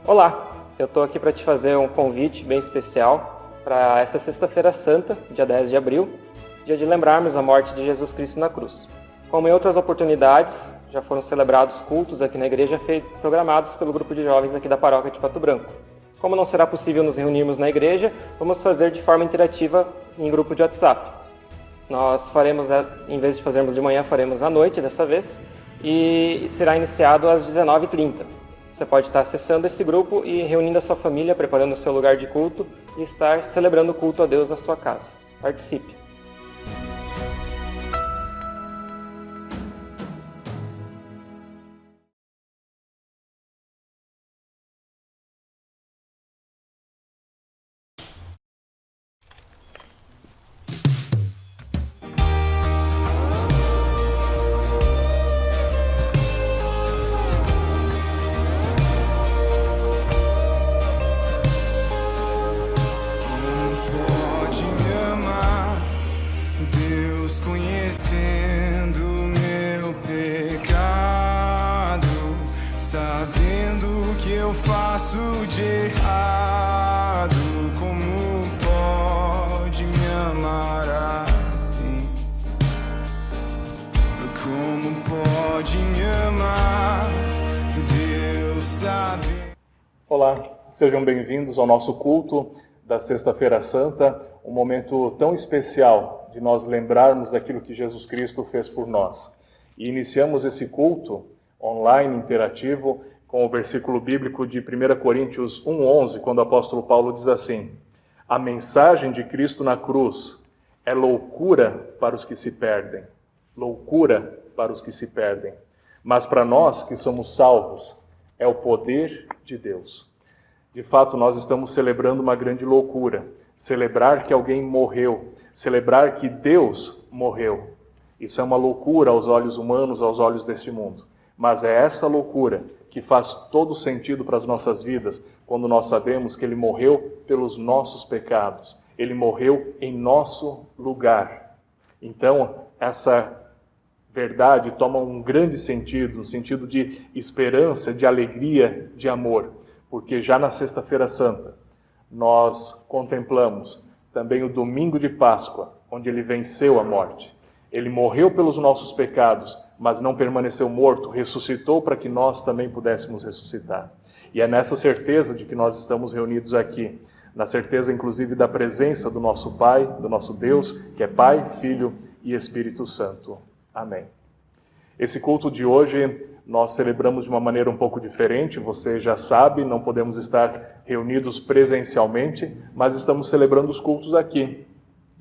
Olá, eu estou aqui para te fazer um convite bem especial para essa Sexta-feira Santa, dia 10 de abril, dia de lembrarmos a morte de Jesus Cristo na cruz. Como em outras oportunidades, já foram celebrados cultos aqui na igreja programados pelo grupo de jovens aqui da paróquia de Pato Branco. Como não será possível nos reunirmos na igreja, vamos fazer de forma interativa em grupo de WhatsApp. Nós faremos, em vez de fazermos de manhã, faremos à noite dessa vez, e será iniciado às 19h30. Você pode estar acessando esse grupo e reunindo a sua família, preparando o seu lugar de culto e estar celebrando o culto a Deus na sua casa. Participe! Conhecendo meu pecado, sabendo o que eu faço de errado, como pode me amar assim? Como pode me amar? Deus sabe. Olá, sejam bem-vindos ao nosso culto da Sexta-feira Santa, um momento tão especial de nós lembrarmos daquilo que Jesus Cristo fez por nós. E iniciamos esse culto online, interativo, com o versículo bíblico de 1 Coríntios 1:11, quando o apóstolo Paulo diz assim: a mensagem de Cristo na cruz é loucura para os que se perdem. Loucura para os que se perdem. Mas para nós que somos salvos, é o poder de Deus. De fato, nós estamos celebrando uma grande loucura. Celebrar que alguém morreu. Celebrar que Deus morreu. Isso é uma loucura aos olhos humanos, aos olhos deste mundo. Mas é essa loucura que faz todo sentido para as nossas vidas, quando nós sabemos que Ele morreu pelos nossos pecados. Ele morreu em nosso lugar. Então, essa verdade toma um grande sentido, um sentido de esperança, de alegria, de amor. Porque já na Sexta-feira Santa, nós contemplamos também o domingo de Páscoa, onde Ele venceu a morte. Ele morreu pelos nossos pecados, mas não permaneceu morto, ressuscitou para que nós também pudéssemos ressuscitar. E é nessa certeza de que nós estamos reunidos aqui, na certeza inclusive da presença do nosso Pai, do nosso Deus, que é Pai, Filho e Espírito Santo. Amém. Esse culto de hoje nós celebramos de uma maneira um pouco diferente, você já sabe, não podemos estar reunidos presencialmente, mas estamos celebrando os cultos aqui,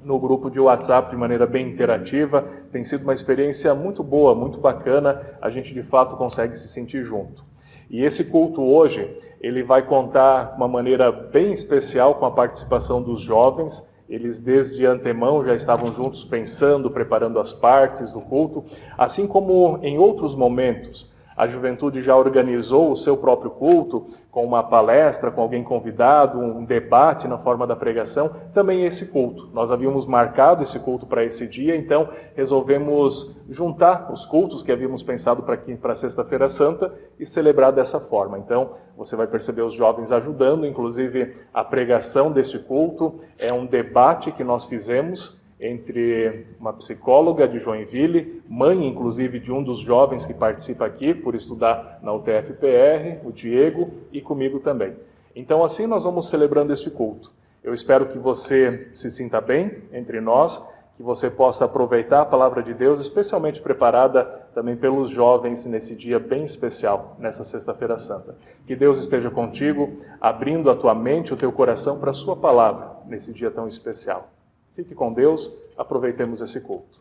no grupo de WhatsApp, de maneira bem interativa. Tem sido uma experiência muito boa, muito bacana, a gente de fato consegue se sentir junto. E esse culto hoje, ele vai contar de uma maneira bem especial com a participação dos jovens. Eles desde antemão já estavam juntos pensando, preparando as partes do culto, assim como em outros momentos. A juventude já organizou o seu próprio culto, com uma palestra, com alguém convidado, um debate na forma da pregação, também esse culto. Nós havíamos marcado esse culto para esse dia, então resolvemos juntar os cultos que havíamos pensado para a Sexta-feira Santa e celebrar dessa forma. Então, você vai perceber os jovens ajudando, inclusive a pregação deste culto é um debate que nós fizemos entre uma psicóloga de Joinville, mãe inclusive de um dos jovens que participa aqui por estudar na UTF-PR, o Diego, e comigo também. Então assim nós vamos celebrando este culto. Eu espero que você se sinta bem entre nós, que você possa aproveitar a palavra de Deus, especialmente preparada também pelos jovens nesse dia bem especial, nessa Sexta-feira Santa. Que Deus esteja contigo, abrindo a tua mente, o teu coração para a sua palavra, nesse dia tão especial. Fique com Deus, aproveitemos esse culto.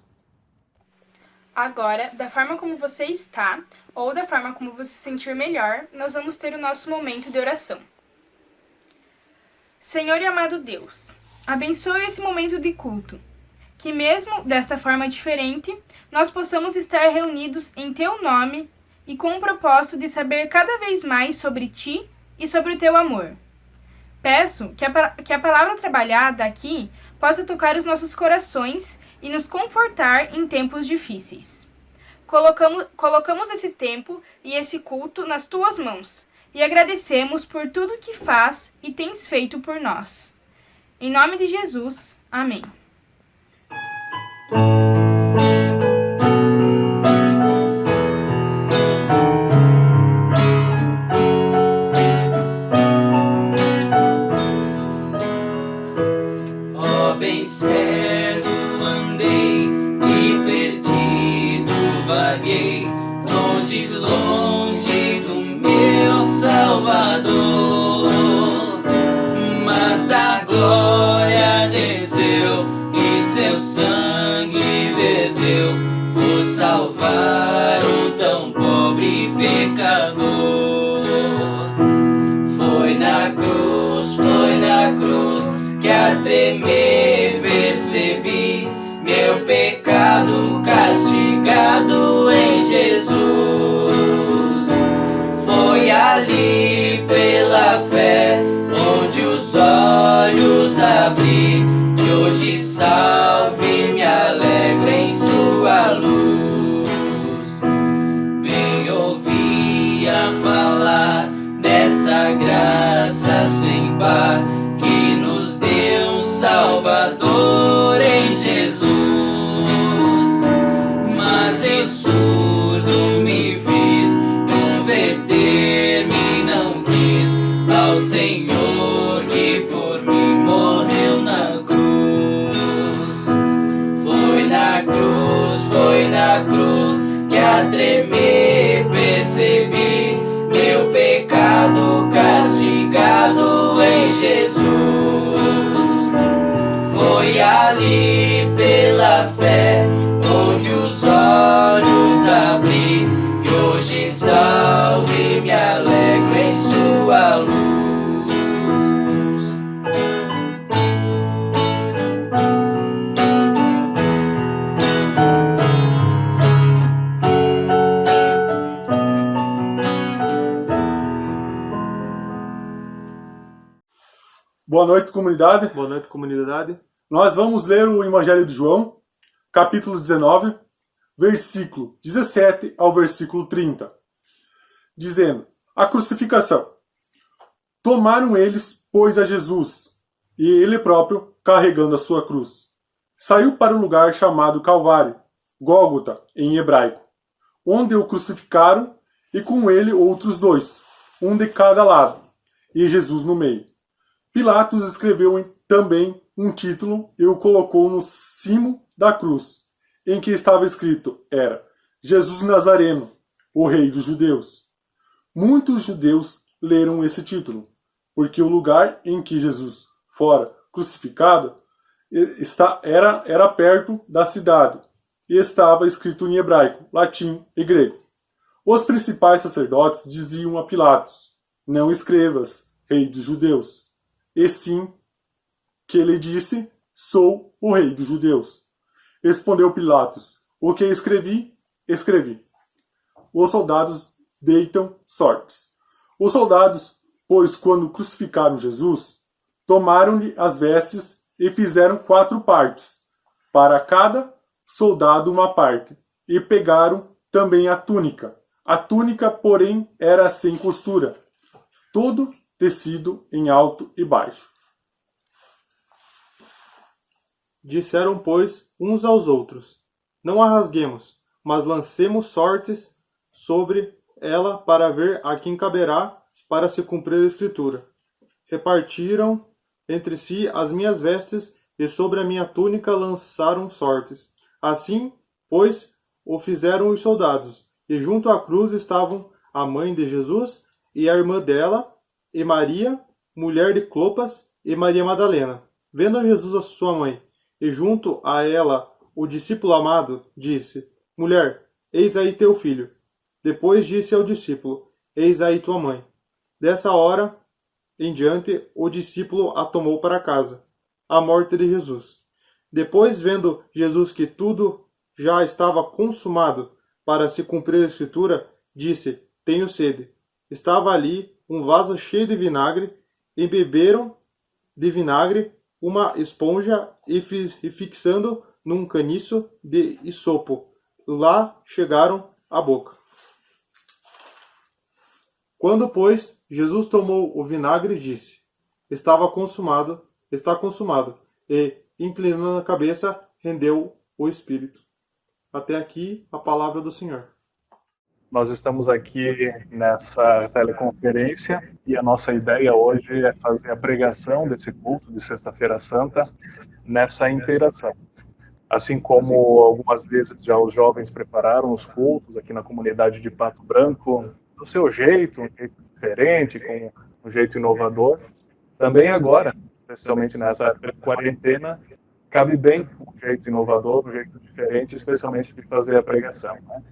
Agora, da forma como você está, ou da forma como você se sentir melhor, nós vamos ter o nosso momento de oração. Senhor e amado Deus, abençoe esse momento de culto, que mesmo desta forma diferente, nós possamos estar reunidos em Teu nome e com o propósito de saber cada vez mais sobre Ti e sobre o Teu amor. Peço que a palavra trabalhada aqui possa tocar os nossos corações e nos confortar em tempos difíceis. Colocamos esse tempo e esse culto nas Tuas mãos e agradecemos por tudo que faz e tens feito por nós. Em nome de Jesus. Amém. Bem cedo andei e perdido vaguei, longe, longe do meu Salvador. Mas da glória desceu e seu sangue verteu por salvar o tão pobre pecador. Foi na cruz que a tremer percebi meu pecado castigado em Jesus. Foi ali pela fé onde os olhos abri, e hoje salvo e me alegro em sua luz. Bem ouvia falar dessa graça sem par que nos deu um Salvador em Jesus. Mas eu surdo me fiz, converter-me não quis ao Senhor que por mim morreu na cruz. Foi na cruz que a tremer percebi meu pecado castigado em Jesus. Foi ali pela fé onde os olhos abri, e hoje salvo e me alegro em sua luz. Boa noite, comunidade. Boa noite, comunidade. Nós vamos ler o Evangelho de João, capítulo 19, versículo 17 ao versículo 30, dizendo: a crucificação. Tomaram eles, pois, a Jesus, e ele próprio carregando a sua cruz. Saiu para o lugar chamado Calvário, Gólgota, em hebraico, onde o crucificaram, e com ele outros dois, um de cada lado, e Jesus no meio. Pilatos escreveu também um título e o colocou no cimo da cruz, em que estava escrito, era Jesus Nazareno, o Rei dos Judeus. Muitos judeus leram esse título, porque o lugar em que Jesus fora crucificado era perto da cidade, e estava escrito em hebraico, latim e grego. Os principais sacerdotes diziam a Pilatos, não escrevas, Rei dos Judeus, e sim que ele disse, sou o Rei dos Judeus. Respondeu Pilatos, o que escrevi, escrevi. Os soldados deitam sortes. Os soldados, pois quando crucificaram Jesus, tomaram-lhe as vestes e fizeram 4 partes, para cada soldado uma parte, e pegaram também a túnica. A túnica, porém, era sem costura, todo tecido em alto e baixo. Disseram, pois, uns aos outros, não a rasguemos, mas lancemos sortes sobre ela para ver a quem caberá para se cumprir a Escritura. Repartiram entre si as minhas vestes e sobre a minha túnica lançaram sortes. Assim, pois, o fizeram os soldados. E junto à cruz estavam a mãe de Jesus e a irmã dela, e Maria, mulher de Clopas, e Maria Madalena. Vendo a Jesus a sua mãe, e junto a ela o discípulo amado, disse, mulher, eis aí teu filho. Depois disse ao discípulo, eis aí tua mãe. Dessa hora em diante, o discípulo a tomou para casa. A morte de Jesus. Depois, vendo Jesus que tudo já estava consumado para se cumprir a Escritura, disse, tenho sede. Estava ali um vaso cheio de vinagre, e beberam de vinagre uma esponja e fixando num caniço de isopo. Lá chegaram à boca. Quando, pois, Jesus tomou o vinagre e disse: Estava consumado, está consumado. E, inclinando a cabeça, rendeu o espírito. Até aqui a palavra do Senhor. Nós estamos aqui nessa teleconferência e a nossa ideia hoje é fazer a pregação desse culto de Sexta-feira Santa nessa interação. Assim como algumas vezes já os jovens prepararam os cultos aqui na comunidade de Pato Branco, do seu jeito, um jeito diferente, com um jeito inovador, também agora, especialmente nessa época de quarentena, cabe bem um jeito inovador, um jeito diferente, especialmente de fazer a pregação, né?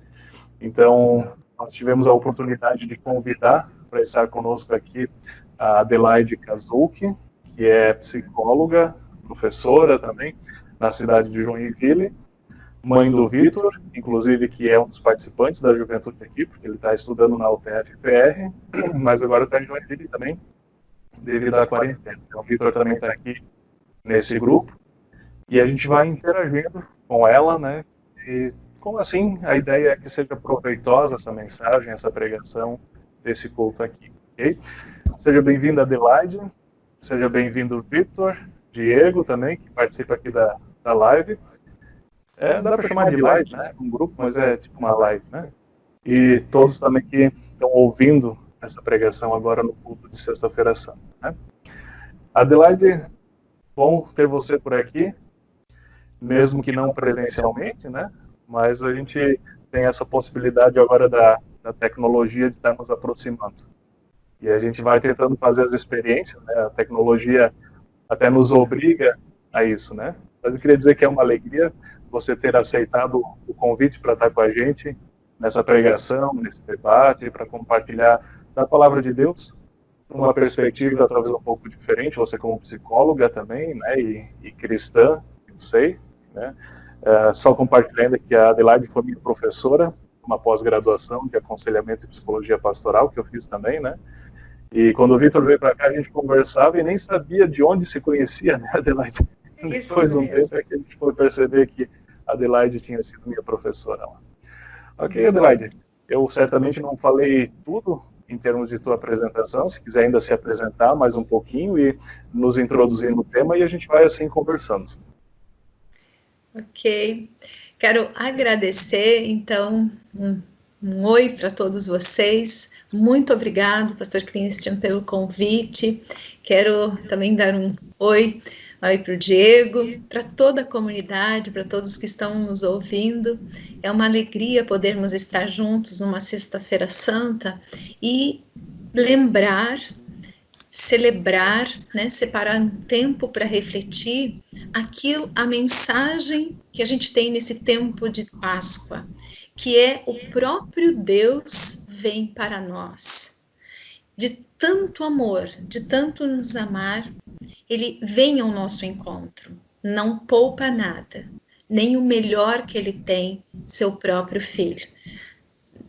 Então, nós tivemos a oportunidade de convidar para estar conosco aqui a Adelaide Kazuki, que é psicóloga, professora também, na cidade de Joinville, mãe do Vitor, inclusive que é um dos participantes da juventude aqui, porque ele está estudando na UTF-PR, mas agora está em Joinville também, devido à quarentena. Então, o Vitor também está aqui nesse grupo, e a gente vai interagindo com ela, né, e como assim, a ideia é que seja proveitosa essa mensagem, essa pregação desse culto aqui, ok? Seja bem-vindo, Adelaide, seja bem-vindo, Vitor, Diego também, que participa aqui da live. Dá para chamar de live, né? Um grupo, mas é tipo uma live, né? E todos também que estão ouvindo essa pregação agora no culto de Sexta-feira Santa, né? Adelaide, bom ter você por aqui, mesmo que não presencialmente, né? Mas a gente tem essa possibilidade agora da tecnologia de estar nos aproximando. E a gente vai tentando fazer as experiências, né? A tecnologia até nos obriga a isso, né? Mas eu queria dizer que é uma alegria você ter aceitado o convite para estar com a gente nessa pregação, nesse debate, para compartilhar da palavra de Deus, uma perspectiva talvez um pouco diferente, você como psicóloga também, né? E cristã, eu sei, né? Só compartilhando que a Adelaide foi minha professora, uma pós-graduação de aconselhamento e psicologia pastoral, que eu fiz também, né? E quando o Vitor veio para cá, a gente conversava e nem sabia de onde se conhecia, né, Adelaide? Depois de um tempo é que a gente foi perceber que a Adelaide tinha sido minha professora lá. Ok, Adelaide, eu certamente não falei tudo em termos de tua apresentação, se quiser ainda se apresentar mais um pouquinho e nos introduzir no tema, e a gente vai assim conversando. Ok, quero agradecer, então, um oi para todos vocês. Muito obrigado, Pastor Christian, pelo convite. Quero também dar um oi para o Diego, para toda a comunidade, para todos que estão nos ouvindo. É uma alegria podermos estar juntos numa Sexta-feira Santa e lembrar, celebrar, né, separar um tempo para refletir a mensagem que a gente tem nesse tempo de Páscoa, que é o próprio Deus vem para nós. De tanto amor, de tanto nos amar, ele vem ao nosso encontro, não poupa nada, nem o melhor que ele tem, seu próprio filho.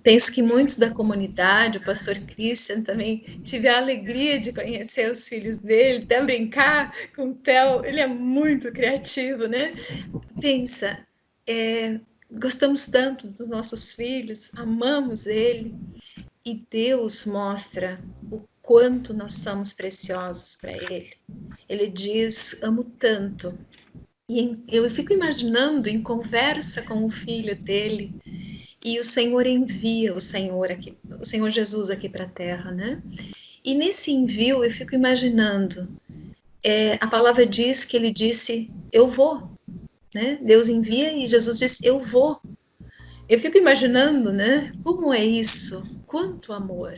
Penso que muitos da comunidade, o pastor Christian também, tive a alegria de conhecer os filhos dele, até brincar com o Theo, ele é muito criativo, né? Pensa, gostamos tanto dos nossos filhos, amamos ele, e Deus mostra o quanto nós somos preciosos para ele. Ele diz, amo tanto. E eu fico imaginando em conversa com o filho dele, e o Senhor envia o Senhor Jesus aqui para a Terra, né? E nesse envio eu fico imaginando, a palavra diz que ele disse, eu vou, né? Deus envia e Jesus disse, eu vou. Eu fico imaginando, né? Como é isso? Quanto amor,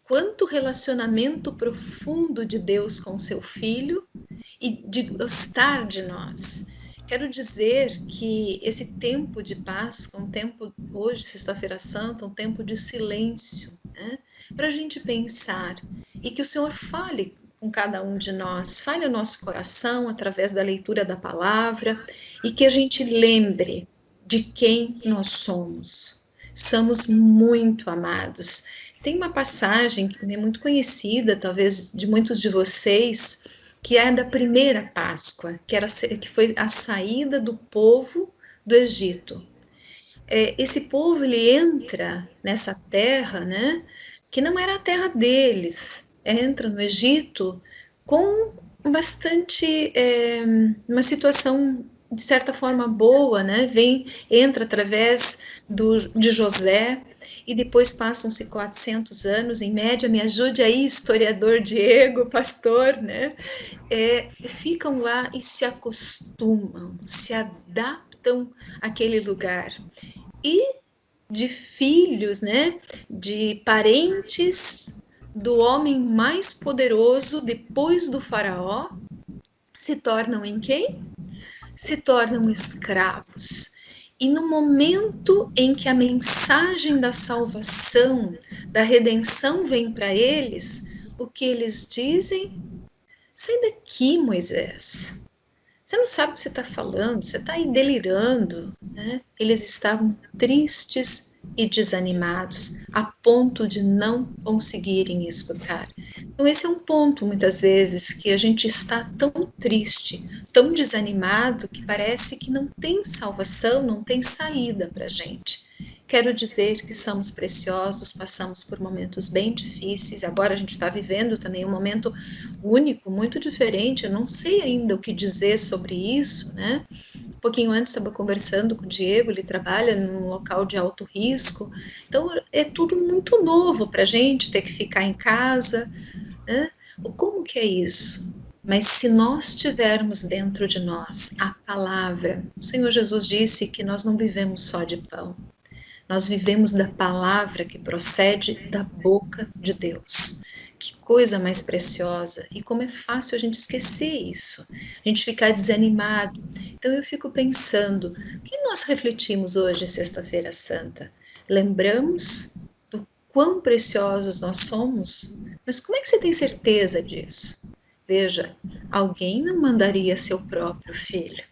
quanto relacionamento profundo de Deus com seu filho e de gostar de nós. Quero dizer que esse tempo de Páscoa, um tempo hoje, Sexta-feira Santa, um tempo de silêncio, né? Para a gente pensar e que o Senhor fale com cada um de nós, fale ao nosso coração através da leitura da palavra e que a gente lembre de quem nós somos. Somos muito amados. Tem uma passagem que é muito conhecida, talvez de muitos de vocês, que é da primeira Páscoa, que foi a saída do povo do Egito. Esse povo, ele entra nessa terra, né, que não era a terra deles, entra no Egito com bastante, uma situação de certa forma boa, né? Entra através de José, e depois passam-se 400 anos, em média, me ajude aí, historiador Diego, pastor, né? Ficam lá e se acostumam, se adaptam àquele lugar. E de filhos, né? De parentes do homem mais poderoso depois do faraó, se tornam em quem? Se tornam escravos. E no momento em que a mensagem da salvação, da redenção vem para eles, o que eles dizem? Sai daqui, Moisés. Você não sabe o que você está falando, você está aí delirando, né? Eles estavam tristes e desanimados, a ponto de não conseguirem escutar. Então, esse é um ponto, muitas vezes, que a gente está tão triste, tão desanimado, que parece que não tem salvação, não tem saída para a gente. Quero dizer que somos preciosos, passamos por momentos bem difíceis, agora a gente está vivendo também um momento único, muito diferente, eu não sei ainda o que dizer sobre isso, né? Um pouquinho antes estava conversando com o Diego, ele trabalha num local de alto risco, então é tudo muito novo para a gente ter que ficar em casa, né? Como que é isso? Mas se nós tivermos dentro de nós a palavra, o Senhor Jesus disse que nós não vivemos só de pão, nós vivemos da palavra que procede da boca de Deus. Que coisa mais preciosa, e como é fácil a gente esquecer isso, a gente ficar desanimado. Então eu fico pensando, o que nós refletimos hoje, Sexta-feira Santa? Lembramos do quão preciosos nós somos? Mas como é que você tem certeza disso? Veja, alguém não mandaria seu próprio filho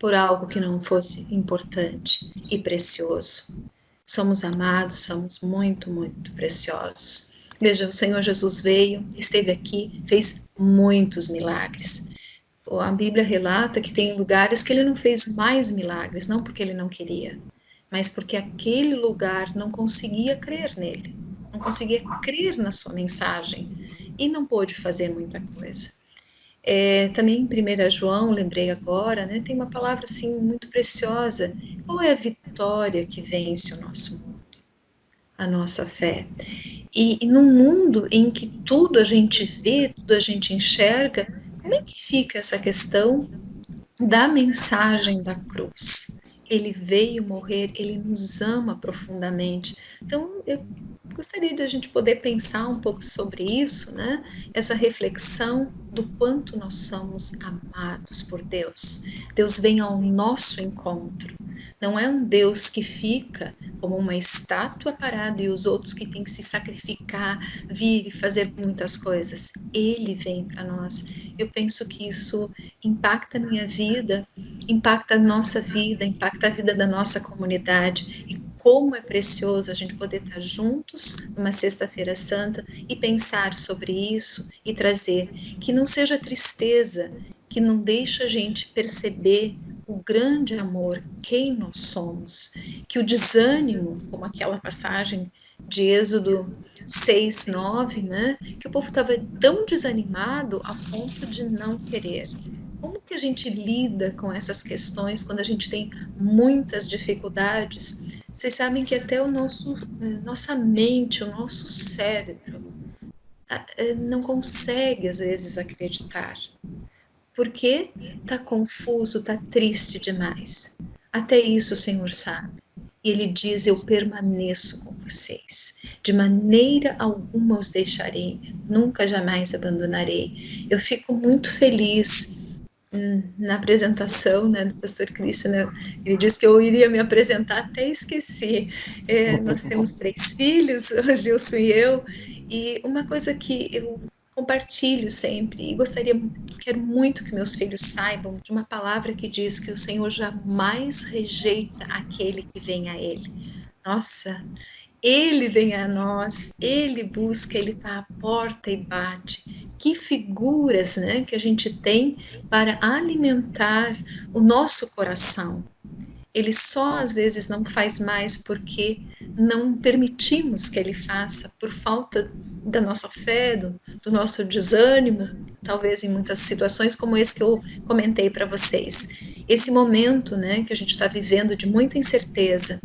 por algo que não fosse importante e precioso. Somos amados, somos muito, muito preciosos. Veja, o Senhor Jesus veio, esteve aqui, fez muitos milagres. A Bíblia relata que tem lugares que ele não fez mais milagres, não porque ele não queria, mas porque aquele lugar não conseguia crer nele, não conseguia crer na sua mensagem e não pôde fazer muita coisa. Também em 1 João, lembrei agora, né, tem uma palavra assim muito preciosa. Qual é a vitória que vence o nosso mundo? A nossa fé. E num mundo em que tudo a gente vê, tudo a gente enxerga, como é que fica essa questão da mensagem da cruz? Ele veio morrer, ele nos ama profundamente. Então, eu gostaria de a gente poder pensar um pouco sobre isso, né? Essa reflexão do quanto nós somos amados por Deus. Deus vem ao nosso encontro. Não é um Deus que fica como uma estátua parada e os outros que têm que se sacrificar, vir e fazer muitas coisas. Ele vem para nós. Eu penso que isso impacta a minha vida, impacta a nossa vida, impacta a vida da nossa comunidade. E como é precioso a gente poder estar juntos numa Sexta-feira Santa e pensar sobre isso e trazer, que não seja tristeza, que não deixe a gente perceber o grande amor, quem nós somos, que o desânimo, como aquela passagem de Êxodo 6, 9, né, que o povo estava tão desanimado a ponto de não querer. Como que a gente lida com essas questões quando a gente tem muitas dificuldades? Vocês sabem que até nossa mente, o nosso cérebro não consegue às vezes acreditar, porque está confuso, está triste demais. Até isso o Senhor sabe. E Ele diz, eu permaneço com vocês. De maneira alguma os deixarei, nunca jamais abandonarei. Eu fico muito feliz na apresentação, né, do pastor Cristo, né, ele disse que eu iria me apresentar, até esqueci. Nós temos 3 filhos, o Gilson e eu, e uma coisa que eu compartilho sempre, e quero muito que meus filhos saibam de uma palavra que diz que o Senhor jamais rejeita aquele que vem a Ele. Nossa, Ele vem a nós, Ele busca, Ele está à porta e bate. Que figuras, né, que a gente tem para alimentar o nosso coração. Ele só às vezes não faz mais porque não permitimos que Ele faça por falta da nossa fé, do nosso desânimo, talvez em muitas situações como esse que eu comentei para vocês. Esse momento, né, que a gente está vivendo de muita incerteza,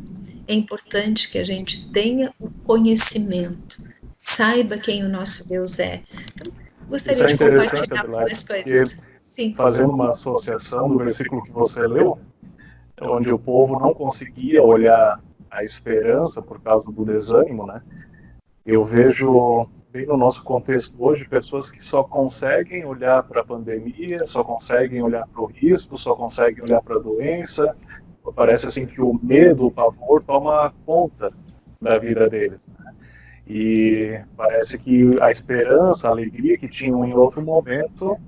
é importante que a gente tenha o conhecimento, saiba quem o nosso Deus é. Então, gostaria de compartilhar mais coisas. Sim. Fazendo uma associação do versículo que você leu, onde o povo não conseguia olhar a esperança por causa do desânimo, né? Eu vejo bem no nosso contexto hoje pessoas que só conseguem olhar para a pandemia, só conseguem olhar para o risco, só conseguem olhar para a doença. Parece assim que o medo, o pavor toma conta da vida deles, né? E parece que a esperança, a alegria que tinham em outro momento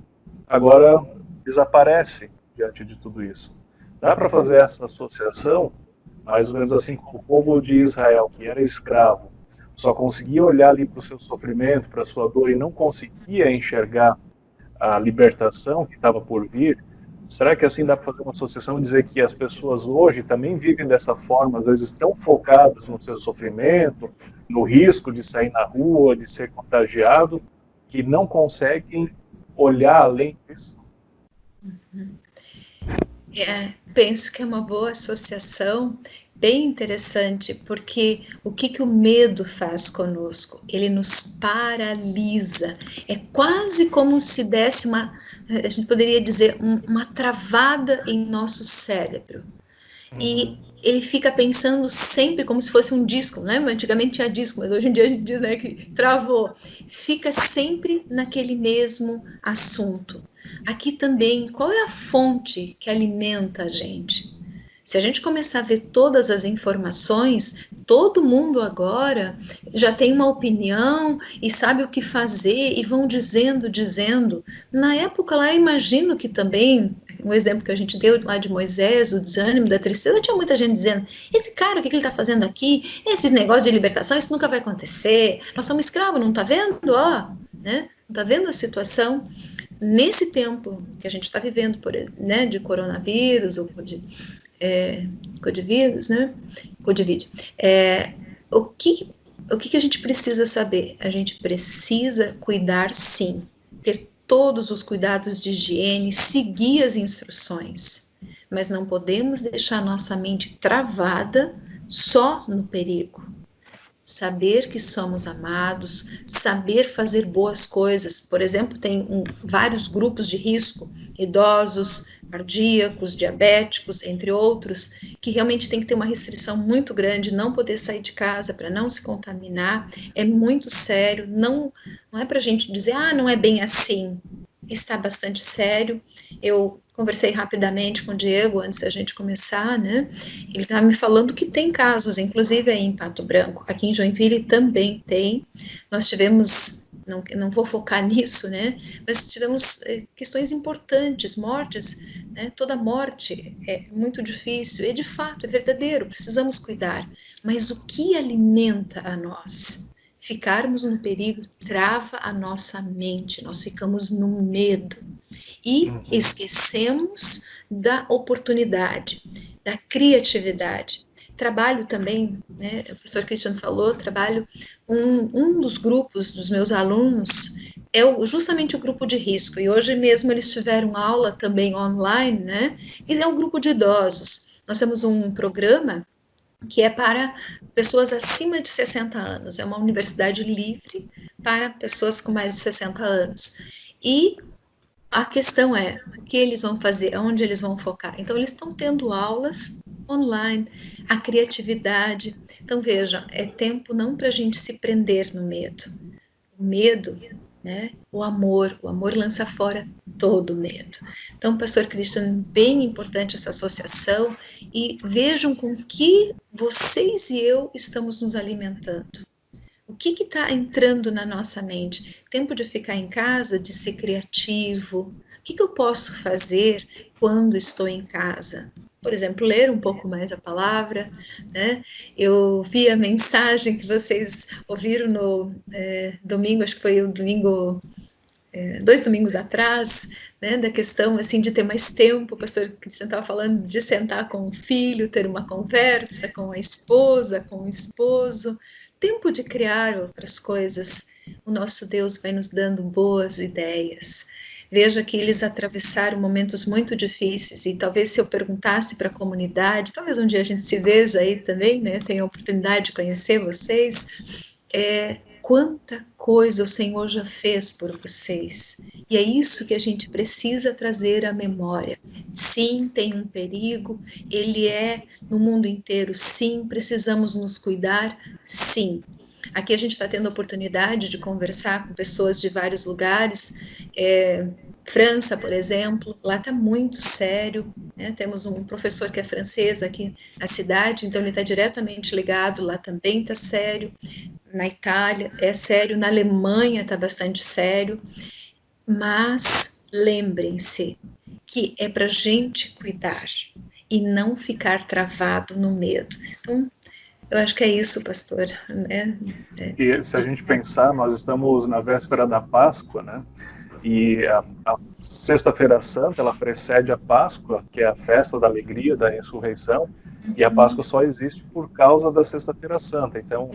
agora desaparece diante de tudo isso. Dá para fazer essa associação, mais ou menos assim como o povo de Israel, que era escravo, só conseguia olhar ali para o seu sofrimento, para a sua dor, e não conseguia enxergar a libertação que estava por vir. Será que assim dá para fazer uma associação e dizer que as pessoas hoje também vivem dessa forma, às vezes tão focadas no seu sofrimento, no risco de sair na rua, de ser contagiado, que não conseguem olhar além disso? Penso que é uma boa associação, bem interessante, porque o que o medo faz conosco? Ele nos paralisa. É quase como se desse a gente poderia dizer, uma travada em nosso cérebro. E ele fica pensando sempre como se fosse um disco, né? Antigamente tinha disco, mas hoje em dia a gente diz, né, que travou. Fica sempre naquele mesmo assunto. Aqui também, qual é a fonte que alimenta a gente? Se a gente começar a ver todas as informações, todo mundo agora já tem uma opinião e sabe o que fazer e vão dizendo. Na época lá, eu imagino que também, um exemplo que a gente deu lá de Moisés, o desânimo, da tristeza, tinha muita gente dizendo, esse cara, o que ele está fazendo aqui? Esses negócios de libertação, isso nunca vai acontecer. Nós somos escravos, não está vendo? Ó, né? Não está vendo a situação? Nesse tempo que a gente está vivendo, né, de coronavírus ou de Codivírus, né? Codivide. O que a gente precisa saber? A gente precisa cuidar, sim, ter todos os cuidados de higiene, seguir as instruções, mas não podemos deixar nossa mente travada só no perigo. Saber que somos amados, saber fazer boas coisas. Por exemplo, tem vários grupos de risco, idosos, cardíacos, diabéticos, entre outros, que realmente tem que ter uma restrição muito grande, não poder sair de casa para não se contaminar. É muito sério, não é para a gente dizer, não é bem assim. Está bastante sério. Eu conversei rapidamente com o Diego antes da gente começar, né? Ele estava me falando que tem casos, inclusive aí em Pato Branco, aqui em Joinville também tem. Nós tivemos, não vou focar nisso, né? Mas tivemos questões importantes, mortes, né? Toda morte é muito difícil, e de fato é verdadeiro, precisamos cuidar. Mas o que alimenta a nós? Ficarmos no perigo trava a nossa mente, nós ficamos no medo e esquecemos da oportunidade, da criatividade. Trabalho também, né, o professor Christian falou, um dos grupos dos meus alunos é justamente o grupo de risco, e hoje mesmo eles tiveram aula também online, né, e é o grupo de idosos. Nós temos um programa que é para pessoas acima de 60 anos. É uma universidade livre para pessoas com mais de 60 anos. E a questão é, o que eles vão fazer, aonde eles vão focar? Então, eles estão tendo aulas online, a criatividade. Então, vejam, é tempo não para a gente se prender no medo. O medo, né? O amor lança fora todo medo. Então, pastor Christian, bem importante essa associação, e vejam com que vocês e eu estamos nos alimentando. O que está entrando na nossa mente? Tempo de ficar em casa, de ser criativo. O que eu posso fazer quando estou em casa? Por exemplo, ler um pouco mais a palavra, né? Eu vi a mensagem que vocês ouviram no domingo, acho que foi o domingo, 2 domingos atrás, né, da questão assim de ter mais tempo. O pastor Cristian estava falando de sentar com o filho, ter uma conversa com a esposa, com o esposo, tempo de criar outras coisas. o nosso Deus vai nos dando boas ideias. Veja que eles atravessaram momentos muito difíceis, e talvez se eu perguntasse para a comunidade, talvez um dia a gente se veja aí também, né? Tenha a oportunidade de conhecer vocês, quanta coisa o Senhor já fez por vocês. E é isso que a gente precisa trazer à memória. Sim, tem um perigo, ele é no mundo inteiro, sim, precisamos nos cuidar, sim. Aqui a gente está tendo a oportunidade de conversar com pessoas de vários lugares, França, por exemplo, lá está muito sério, né? Temos um professor que é francês aqui na cidade, então ele está diretamente ligado, lá também está sério, na Itália é sério, na Alemanha está bastante sério, mas lembrem-se que é para a gente cuidar e não ficar travado no medo. Então, eu acho que é isso, pastor, né? E se a gente pensar, nós estamos na véspera da Páscoa, né? E a Sexta-feira Santa, ela precede a Páscoa, que é a festa da alegria, da ressurreição, e a Páscoa só existe por causa da Sexta-feira Santa. Então,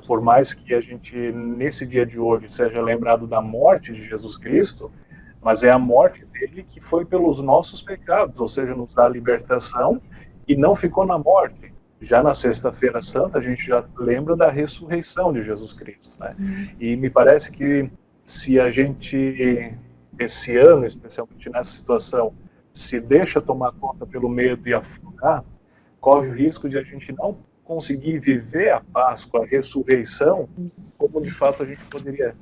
por mais que a gente, nesse dia de hoje, seja lembrado da morte de Jesus Cristo, mas é a morte dele que foi pelos nossos pecados, ou seja, nos dá a libertação e não ficou na morte. Já na Sexta-feira Santa, a gente já lembra da ressurreição de Jesus Cristo, né? E me parece que se a gente, esse ano, especialmente nessa situação, se deixa tomar conta pelo medo e afundar, corre o risco de a gente não conseguir viver a Páscoa, a ressurreição, como de fato a gente poderia.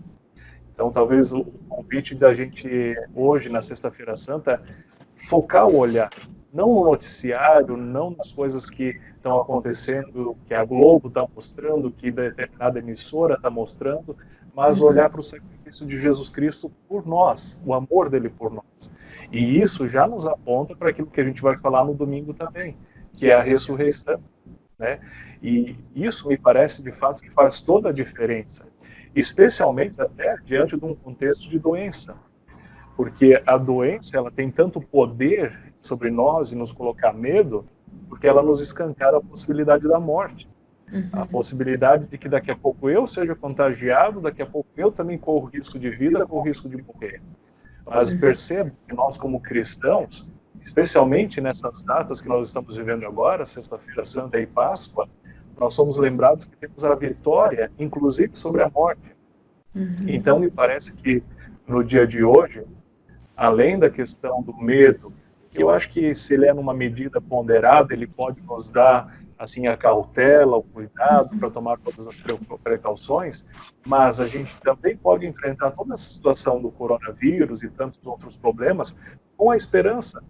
Então, talvez o convite da gente hoje, na Sexta-feira Santa, focar o olhar, não no noticiário, não nas coisas que estão acontecendo, que a Globo está mostrando, que determinada emissora está mostrando, mas olhar para o sacrifício de Jesus Cristo por nós, o amor dele por nós. E isso já nos aponta para aquilo que a gente vai falar no domingo também, que é a ressurreição, né? E isso me parece, de fato, que faz toda a diferença, especialmente até diante de um contexto de doença, porque a doença, ela tem tanto poder sobre nós e nos colocar medo, porque ela nos escancara a possibilidade da morte. A possibilidade de que daqui a pouco eu seja contagiado, daqui a pouco eu também corro risco de vida, corro risco de morrer. Mas percebo que nós, como cristãos, especialmente nessas datas que nós estamos vivendo agora, Sexta-feira Santa e Páscoa, nós somos lembrados que temos a vitória, inclusive sobre a morte. Então, me parece que no dia de hoje, além da questão do medo, que eu acho que se ele é numa medida ponderada, ele pode nos dar assim a cautela, o cuidado para tomar todas as precauções, mas a gente também pode enfrentar toda essa situação do coronavírus e tantos outros problemas com a esperança,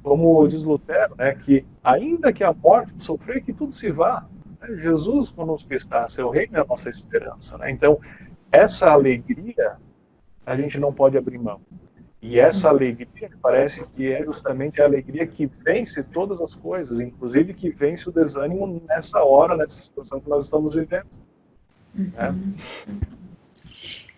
como diz Lutero, né, que ainda que a morte, o sofrer, que tudo se vá, né, Jesus conosco está, seu reino é a nossa esperança, né? Então, essa alegria a gente não pode abrir mão. E essa alegria parece que é justamente a alegria que vence todas as coisas, inclusive que vence o desânimo nessa hora, nessa situação que nós estamos vivendo. Né?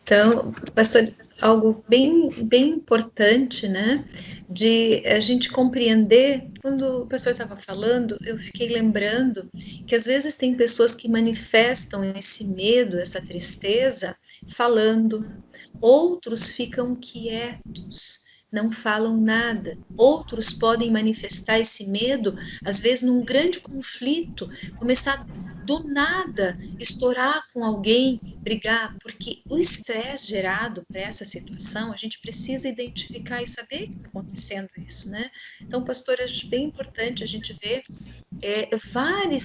Então, pastor, algo bem importante, né, de a gente compreender, quando o pastor estava falando, eu fiquei lembrando que às vezes tem pessoas que manifestam esse medo, essa tristeza, falando, outros ficam quietos, não falam nada. Outros podem manifestar esse medo, às vezes num grande conflito, começar do nada, estourar com alguém, brigar, porque o estresse gerado para essa situação, a gente precisa identificar e saber que está acontecendo isso, né? Então, pastor, acho bem importante a gente ver,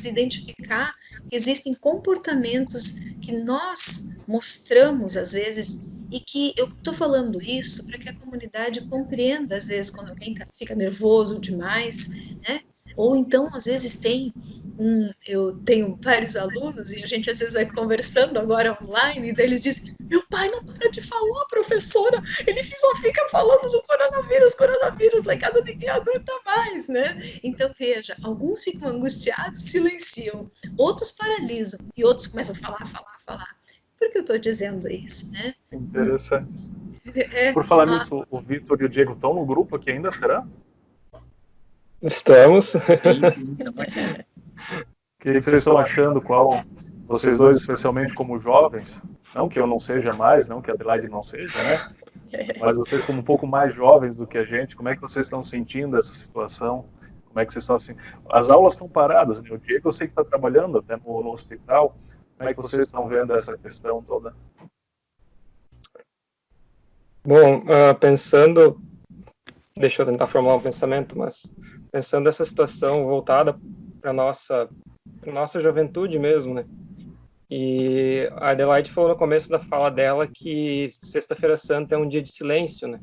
identificar que existem comportamentos que nós mostramos, às vezes, e que eu estou falando isso para que a comunidade compreenda, às vezes, quando alguém fica nervoso demais, né? Ou então, às vezes, eu tenho vários alunos e a gente, às vezes, vai conversando agora online e eles dizem, meu pai não para de falar, professora, ele só fica falando do coronavírus, lá em casa ninguém aguenta mais, né? Então, veja, alguns ficam angustiados, silenciam, outros paralisam e outros começam a falar. Por que eu estou dizendo isso, né? Interessante. Por falar nisso, o Vitor e o Diego estão no grupo aqui ainda, será? Estamos. Sim. O que vocês estão achando? Qual vocês dois, especialmente como jovens, não que eu não seja mais, não que a Adelaide não seja, né? Mas vocês como um pouco mais jovens do que a gente, como é que vocês estão sentindo essa situação? Como é que vocês estão assim? As aulas estão paradas, né? O Diego eu sei que está trabalhando até no hospital. Como é que vocês estão vendo essa questão toda? Bom, pensando, deixa eu tentar formular um pensamento, mas pensando nessa situação voltada para nossa juventude mesmo, né? E a Adelaide falou no começo da fala dela que Sexta-feira Santa é um dia de silêncio, né?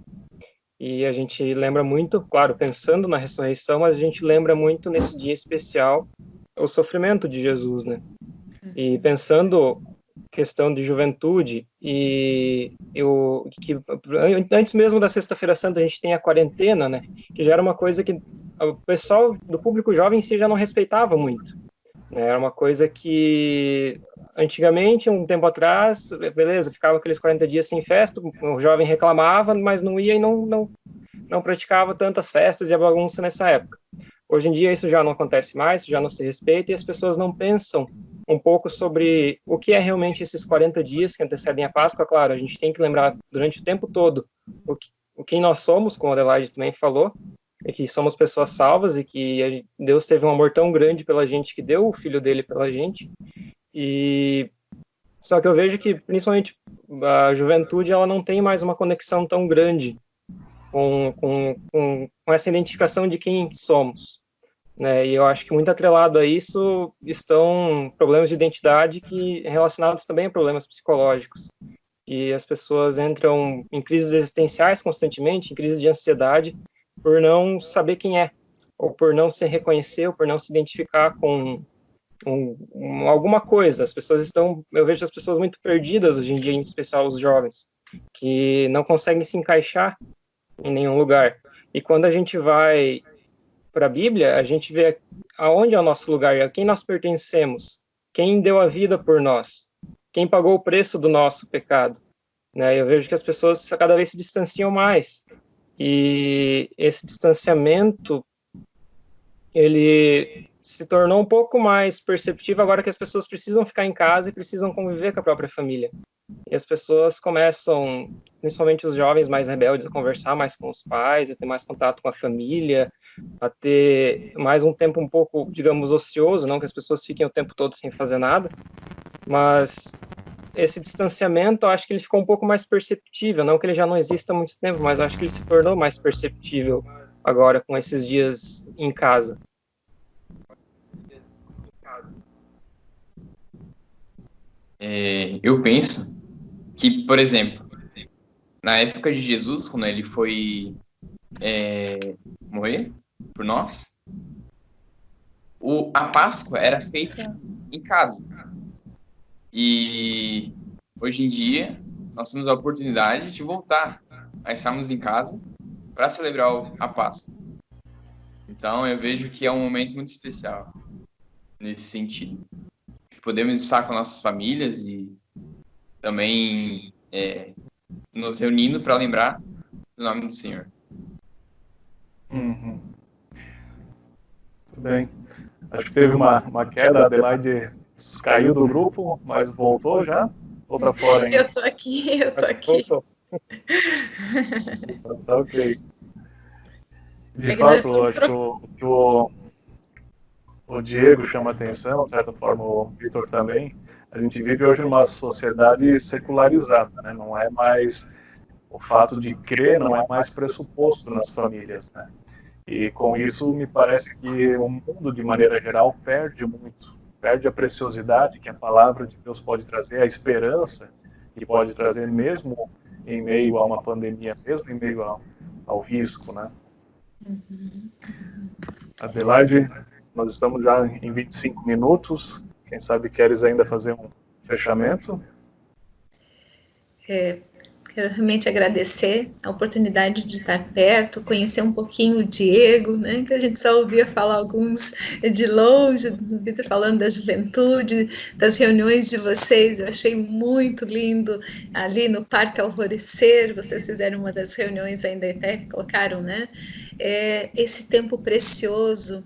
E a gente lembra muito, claro, pensando na ressurreição, mas a gente lembra muito nesse dia especial o sofrimento de Jesus, né? E pensando questão de juventude que antes mesmo da Sexta-feira Santa a gente tem a quarentena, né? Que já era uma coisa que o pessoal do público jovem em si já não respeitava muito, né? Era uma coisa que antigamente, um tempo atrás, beleza, ficava aqueles 40 dias sem festa, o jovem reclamava, mas não ia e não praticava tantas festas e a bagunça nessa época. Hoje em dia isso já não acontece mais, já não se respeita e as pessoas não pensam um pouco sobre o que é realmente esses 40 dias que antecedem a Páscoa. Claro, a gente tem que lembrar durante o tempo todo quem nós somos, como a Adelaide também falou, e que somos pessoas salvas e que Deus teve um amor tão grande pela gente que deu o Filho dele pela gente. E só que eu vejo que principalmente a juventude ela não tem mais uma conexão tão grande com essa identificação de quem somos, né? E eu acho que muito atrelado a isso estão problemas de identidade que relacionados também a problemas psicológicos, que as pessoas entram em crises existenciais constantemente, em crises de ansiedade, por não saber quem é, ou por não se reconhecer, ou por não se identificar com alguma coisa. Eu vejo as pessoas muito perdidas hoje em dia, em especial os jovens, que não conseguem se encaixar em nenhum lugar. E quando a gente vai para a Bíblia, a gente vê aonde é o nosso lugar, a quem nós pertencemos, quem deu a vida por nós, quem pagou o preço do nosso pecado, né? Eu vejo que as pessoas cada vez se distanciam mais. E esse distanciamento, ele se tornou um pouco mais perceptível agora que as pessoas precisam ficar em casa e precisam conviver com a própria família. E as pessoas começam, principalmente os jovens mais rebeldes, a conversar mais com os pais, a ter mais contato com a família, a ter mais um tempo um pouco, digamos, ocioso, não que as pessoas fiquem o tempo todo sem fazer nada, mas esse distanciamento, eu acho que ele ficou um pouco mais perceptível, não que ele já não exista há muito tempo, mas eu acho que ele se tornou mais perceptível agora com esses dias em casa. Eu penso que, por exemplo, na época de Jesus, quando ele foi morrer por nós, a Páscoa era feita em casa. E hoje em dia, nós temos a oportunidade de voltar a estarmos em casa para celebrar a Páscoa. Então, eu vejo que é um momento muito especial nesse sentido. Podemos estar com nossas famílias e também nos reunindo para lembrar do nome do Senhor. Uhum. Muito bem. Acho que teve uma queda, a Adelaide caiu do grupo, mas voltou já? Ou tá fora ainda? Eu tô aqui. Voltou. Tá ok. De fato, acho que o Diego chama atenção, de certa forma o Vitor também. A gente vive hoje numa sociedade secularizada, né? Não é mais o fato de crer, não é mais pressuposto nas famílias, né? E com isso me parece que o mundo, de maneira geral, perde a preciosidade que a palavra de Deus pode trazer, a esperança que pode trazer mesmo em meio a uma pandemia, mesmo em meio ao risco, né? Adelaide, nós estamos já em 25 minutos. Quem sabe queres ainda fazer um fechamento? Quero realmente agradecer a oportunidade de estar perto, conhecer um pouquinho o Diego, né, que a gente só ouvia falar alguns de longe, falando da juventude, das reuniões de vocês. Eu achei muito lindo ali no Parque Alvorecer, vocês fizeram uma das reuniões, ainda até colocaram, né, esse tempo precioso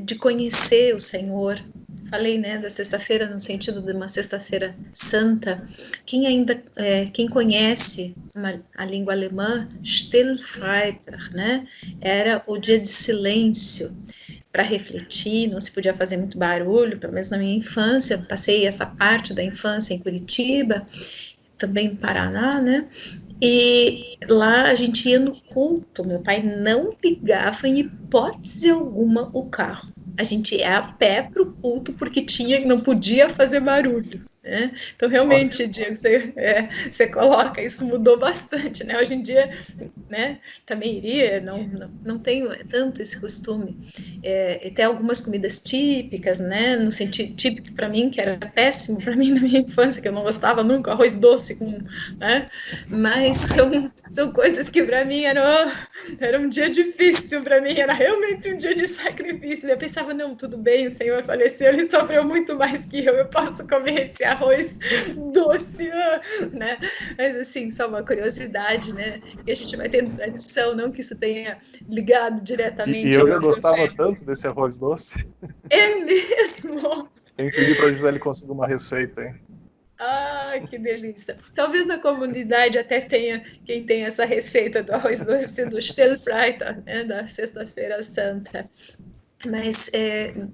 de conhecer o Senhor. falei, né, da sexta-feira no sentido de uma sexta-feira santa. Quem conhece a língua alemã, Stillfreitag, né, era o dia de silêncio para refletir, não se podia fazer muito barulho, pelo menos na minha infância. Passei essa parte da infância em Curitiba, também no Paraná, né? E lá a gente ia no culto. Meu pai não ligava em hipótese alguma o carro. A gente ia a pé para o culto porque não podia fazer barulho. Né? Então, realmente, Diego, você coloca, isso mudou bastante. Né? Hoje em dia, né, também iria, não tenho tanto esse costume. E tem algumas comidas típicas, né, no sentido típico para mim, que era péssimo para mim na minha infância, que eu não gostava nunca, arroz doce com, né, mas são coisas que para mim era um dia difícil para mim, era realmente um dia de sacrifício. Eu pensava, não, tudo bem, o Senhor faleceu, ele sofreu muito mais que eu posso comer esse arroz doce, né? Mas assim, só uma curiosidade, né? Que a gente vai tendo tradição, não que isso tenha ligado diretamente. E eu já gostava tanto desse arroz doce. É mesmo? Tem que pedir para a Gisele conseguir uma receita, hein? Ah, que delícia. Talvez na comunidade até tenha quem tem essa receita do arroz doce do Stillfreitag, né, da Sexta-feira Santa. Mas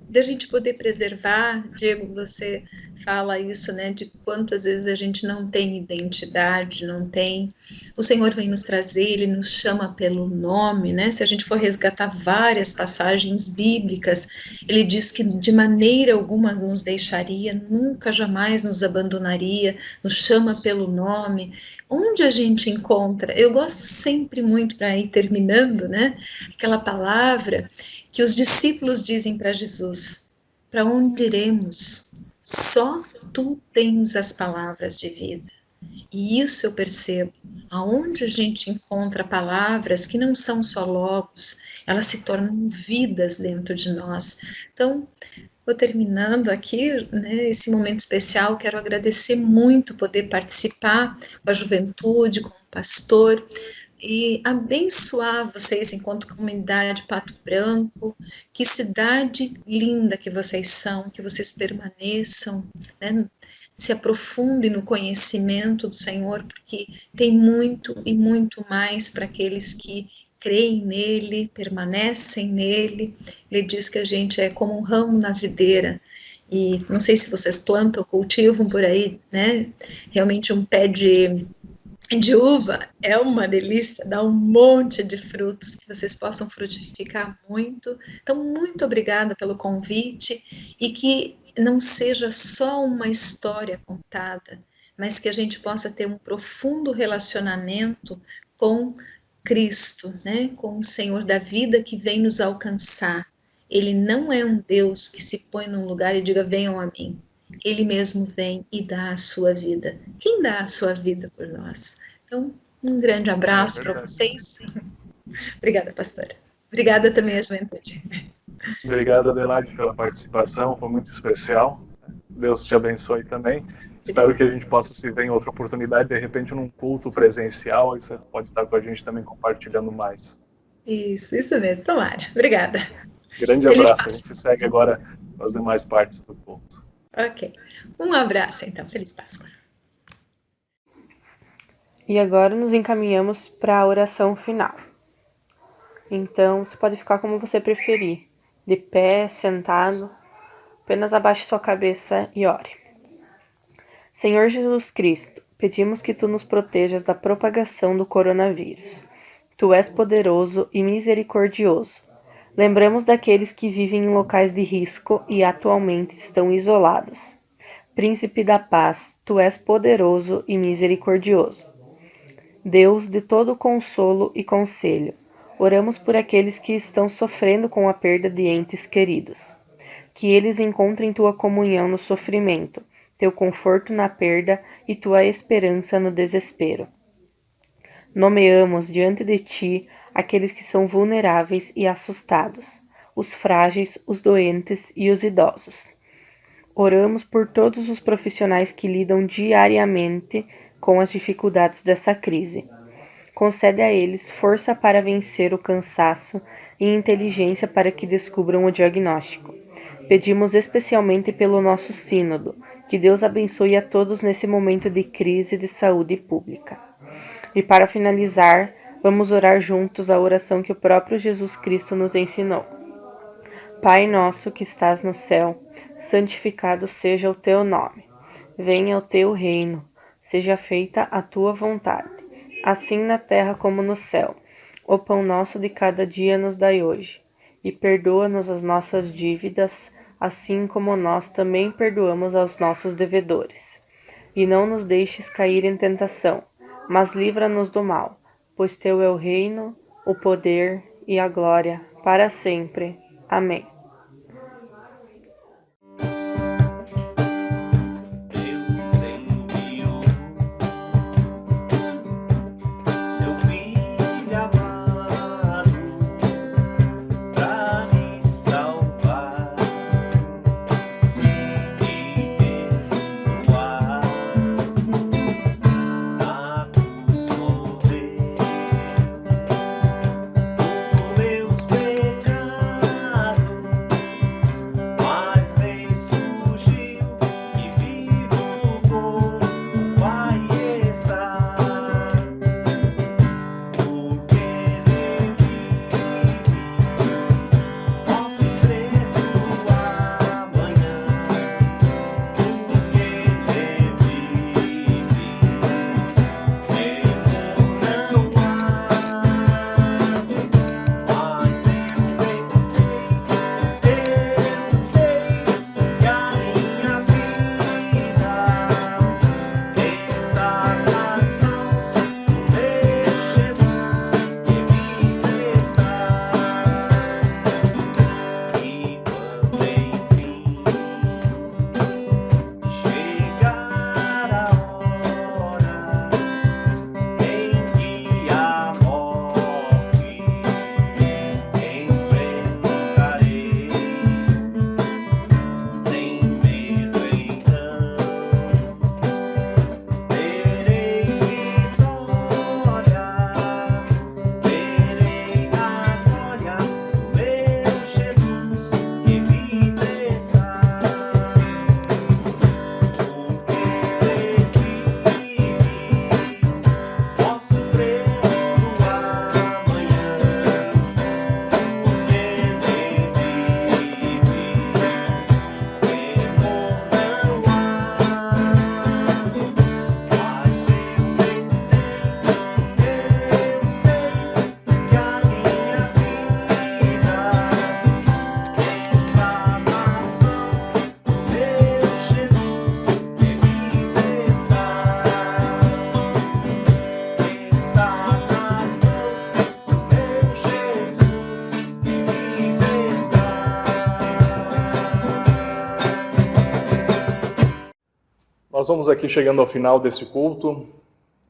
de a gente poder preservar, Diego, você fala isso, né, de quantas vezes a gente não tem identidade, não tem. O Senhor vem nos trazer, Ele nos chama pelo nome, né? Se a gente for resgatar várias passagens bíblicas, Ele diz que de maneira alguma nos deixaria, nunca, jamais nos abandonaria, nos chama pelo nome. Onde a gente encontra? Eu gosto sempre muito, para ir terminando, né, aquela palavra que os discípulos dizem para Jesus: para onde iremos? Só tu tens as palavras de vida. E isso eu percebo. Aonde a gente encontra palavras que não são só logos, elas se tornam vidas dentro de nós. Então, vou terminando aqui, né, esse momento especial. Quero agradecer muito poder participar com a juventude, com o pastor, e abençoar vocês enquanto comunidade Pato Branco. Que cidade linda que vocês são, que vocês permaneçam, né, se aprofundem no conhecimento do Senhor, porque tem muito e muito mais para aqueles que creem nele, permanecem nele. Ele diz que a gente é como um ramo na videira. E não sei se vocês plantam, cultivam por aí, né? Realmente um pé de uva é uma delícia, dá um monte de frutos, que vocês possam frutificar muito. Então, muito obrigada pelo convite, e que não seja só uma história contada, mas que a gente possa ter um profundo relacionamento com Cristo, né? Com o Senhor da vida que vem nos alcançar. Ele não é um Deus que se põe num lugar e diga: venham a mim. Ele mesmo vem e dá a sua vida. Quem dá a sua vida por nós? Então, um grande abraço para vocês. Obrigada, pastora. Obrigada também à juventude. Obrigado, Adelaide, pela participação, foi muito especial. Deus te abençoe também. Espero que a gente possa se ver em outra oportunidade, de repente num culto presencial, e você pode estar com a gente também compartilhando mais. Isso mesmo, tomara. Obrigada. Grande abraço, a gente segue agora as demais partes do culto. Ok. Um abraço, então. Feliz Páscoa. E agora nos encaminhamos para a oração final. Então, você pode ficar como você preferir, de pé, sentado, apenas abaixe sua cabeça e ore. Senhor Jesus Cristo, pedimos que Tu nos protejas da propagação do coronavírus. Tu és poderoso e misericordioso. Lembramos daqueles que vivem em locais de risco e atualmente estão isolados. Príncipe da paz, Tu és poderoso e misericordioso. Deus de todo consolo e conselho, oramos por aqueles que estão sofrendo com a perda de entes queridos. Que eles encontrem Tua comunhão no sofrimento, Teu conforto na perda e Tua esperança no desespero. Nomeamos diante de Ti aqueles que são vulneráveis e assustados, os frágeis, os doentes e os idosos. Oramos por todos os profissionais que lidam diariamente com as dificuldades dessa crise. Concede a eles força para vencer o cansaço e inteligência para que descubram o diagnóstico. Pedimos especialmente pelo nosso sínodo, que Deus abençoe a todos nesse momento de crise de saúde pública. E para finalizar, vamos orar juntos a oração que o próprio Jesus Cristo nos ensinou. Pai nosso que estás no céu, santificado seja o teu nome. Venha o teu reino, seja feita a tua vontade, assim na terra como no céu. O pão nosso de cada dia nos dai hoje, e perdoa-nos as nossas dívidas, assim como nós também perdoamos aos nossos devedores. E não nos deixes cair em tentação, mas livra-nos do mal, pois teu é o reino, o poder e a glória, para sempre. Amém. Nós vamos aqui chegando ao final desse culto.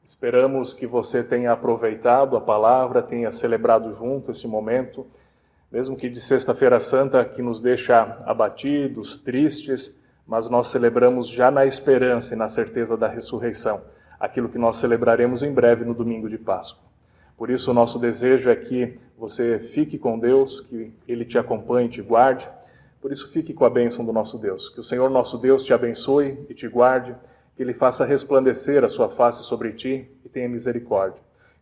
Esperamos que você tenha aproveitado a palavra, tenha celebrado junto esse momento, mesmo que de Sexta-feira Santa, que nos deixa abatidos, tristes, mas nós celebramos já na esperança e na certeza da ressurreição, aquilo que nós celebraremos em breve no domingo de Páscoa. Por isso o nosso desejo é que você fique com Deus, que Ele te acompanhe, te guarde. Por isso fique com a bênção do nosso Deus. Que o Senhor nosso Deus te abençoe e te guarde, que Ele faça resplandecer a sua face sobre ti e tenha misericórdia.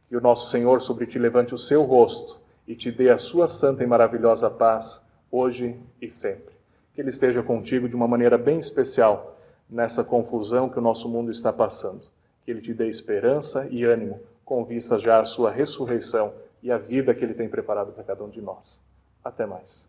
Que o nosso Senhor sobre ti levante o seu rosto e te dê a sua santa e maravilhosa paz, hoje e sempre. Que Ele esteja contigo de uma maneira bem especial nessa confusão que o nosso mundo está passando. Que Ele te dê esperança e ânimo, com vista já à sua ressurreição e à vida que Ele tem preparado para cada um de nós. Até mais.